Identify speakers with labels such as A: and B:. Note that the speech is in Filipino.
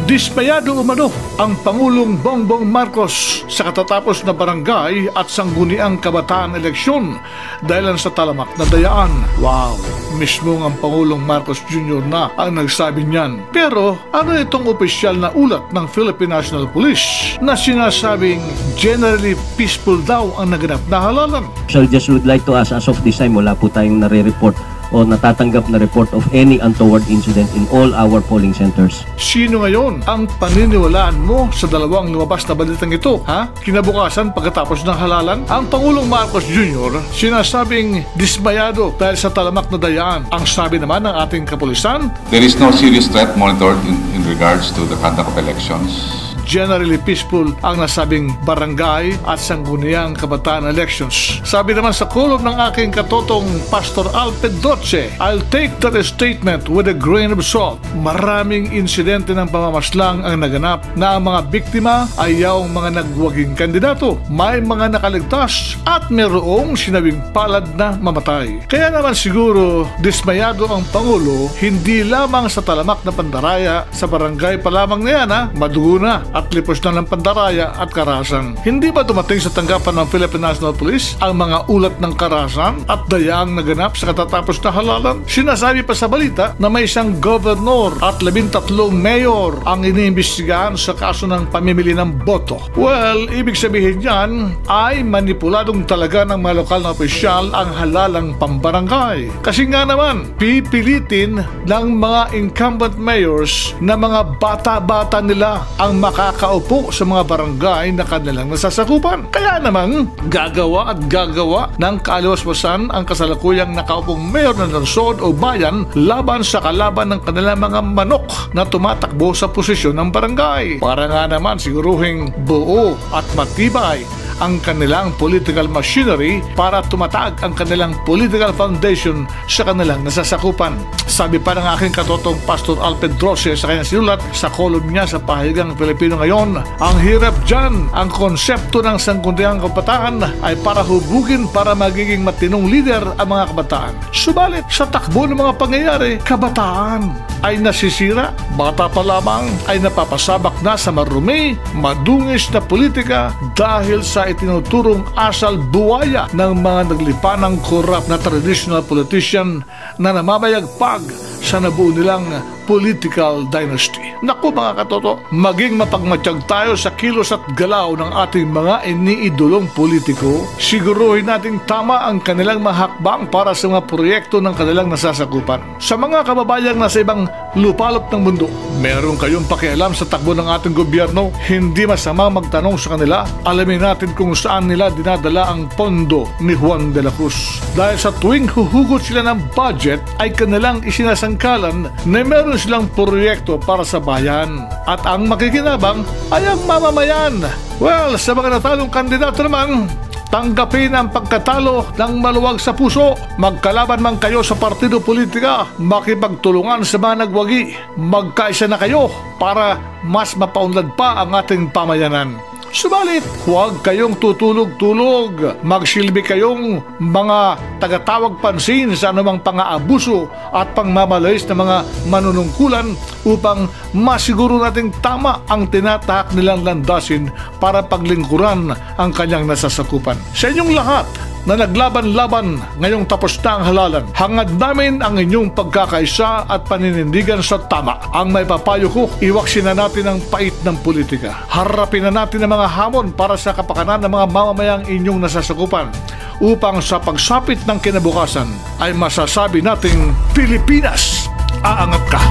A: Dismayado umano ang Pangulong Bongbong Marcos sa katatapos na barangay at sangguniang kabataan eleksyon dahil sa talamak na dayaan. Wow! Mismo ang Pangulong Marcos Jr. na ang nagsabi niyan. Pero ano itong opisyal na ulat ng Philippine National Police na sinasabing generally peaceful daw ang naganap na halalan?
B: So just would like to ask, as of this time, wala po tayong nare-report o natatanggap na report of any untoward incident in all our polling centers.
A: Sino ngayon ang paniniwalaan mo sa dalawang lumabas na balitang ito? Kinabukasan pagkatapos ng halalan, ang Pangulong Marcos Jr. sinasabing dismayado dahil sa talamak na dayaan. Ang sabi naman ng ating kapulisan,
C: there is no serious threat monitored in regards to the conduct of elections.
A: Generally peaceful ang nasabing barangay at sangguniang kabataan elections. Sabi naman sa kolom ng aking katotong Pastor Alfred Doce, I'll take that statement with a grain of salt. Maraming insidente ng pamamaslang ang naganap na ang mga biktima ay yaong mga nagwaging kandidato. May mga nakaligtas at mayroong sinabing palad na mamatay. Kaya naman siguro dismayado ang Pangulo hindi lamang sa talamak na pandaraya sa barangay pa lamang na yan, madugo na at lipos na ng pandaraya at karahasan. Hindi ba dumating sa tanggapan ng Philippine National Police ang mga ulat ng karahasan at dayaang naganap sa katatapos na halalan? Sinasabi pa sa balita na may isang governor at 13 mayor ang iniimbestigahan sa kaso ng pamimili ng boto. Well, ibig sabihin yan ay manipuladong talaga ng mga lokal na opisyal ang halalang pambarangay. Kasi nga naman, pipilitin ng mga incumbent mayors na mga bata-bata nila ang makakaupo sa mga barangay na kanilang nasasakupan. Kaya naman, gagawa at gagawa ng kaaliwaswasan ang kasalukuyang nakaupong mayor ng lungsod o bayan laban sa kalaban ng kanilang mga manok na tumatakbo sa posisyon ng barangay. Para nga naman siguruhing buo at matibay ang kanilang political machinery para tumatag ang kanilang political foundation sa kanilang nasasakupan. Sabi pa ng aking katotong Pastor Alfred Doce sa kanyang sinulat sa kolum niya sa Pahayagang Pilipino ngayon, ang hirap dyan, ang konsepto ng sangguniang kabataan ay para hubugin para magiging matinong leader ang mga kabataan. Subalit, sa takbo ng mga pangyayari, kabataan ay nasisira, bata pa lamang ay napapasabak na sa marumi, madungis na politika dahil sa itinuturong asal buwaya ng mga naglipanang korap na traditional politician na namamayagpag sa nabuo nilang political dynasty. Naku mga katoto, maging mapagmatsyag tayo sa kilos at galaw ng ating mga iniidolong politiko, siguruhin nating tama ang kanilang mahakbang para sa mga proyekto ng kanilang nasasakupan. Sa mga kababayang nasa ibang lupalop ng mundo, meron kayong pakialam sa takbo ng ating gobyerno? Hindi masama magtanong sa kanila. Alamin natin kung saan nila dinadala ang pondo ni Juan de la Cruz. Dahil sa tuwing huhugot sila ng budget, ay kanilang isinasangkalan na meron silang proyekto para sa bayan. At ang makikinabang ay ang mamamayan. Well, sa mga natalong kandidato naman, tanggapin ang pagkatalo ng maluwag sa puso. Magkalaban man kayo sa partido politika, makipagtulungan sa mga nagwagi. Magkaisa na kayo para mas mapaunlad pa ang ating pamayanan. Subalit, huwag kayong tutulog-tulog. Magsilbi kayong mga tagatawag pansin sa anumang pang-aabuso at pangmamalayas ng mga manunungkulan upang masiguro nating tama ang tinatahak nilang landasin para paglingkuran ang kanyang nasasakupan. Sa inyong lahat na naglaban-laban ngayong tapos na ang halalan, hangad namin ang inyong pagkakaisa at paninindigan sa tama. Ang may papayo ko, iwaksin na natin ang pait ng politika. Harapin na natin ang mga hamon para sa kapakanan ng mga mamamayang inyong nasasakupan upang sa pagsapit ng kinabukasan ay masasabi nating Pilipinas, aangat ka!